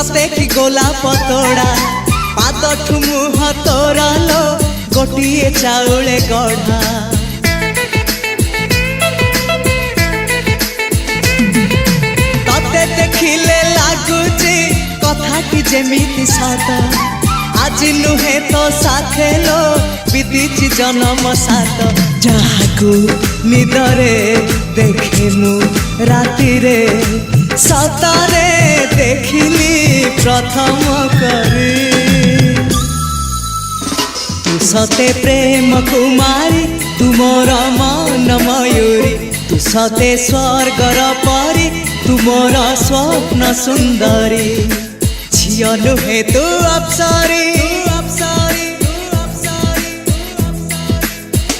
सते कि गोलाप तोड़ा पादठु मुह तोरा लो गोटिए चाउले गढ़ा तते देखिले लागुची कथाटी जेमिति सत आज नुहे तो साथे लो विदिची जन्म सात जहाकू निदरे देखे मु राति रे सतारे देखिली प्रथम करी तू सते प्रेम कुमारी तू मोर मन मयूरी तू सते स्वर्गर परी तू मोर स्वप्न सुंदरी झियो नुहे तू अप्सरी।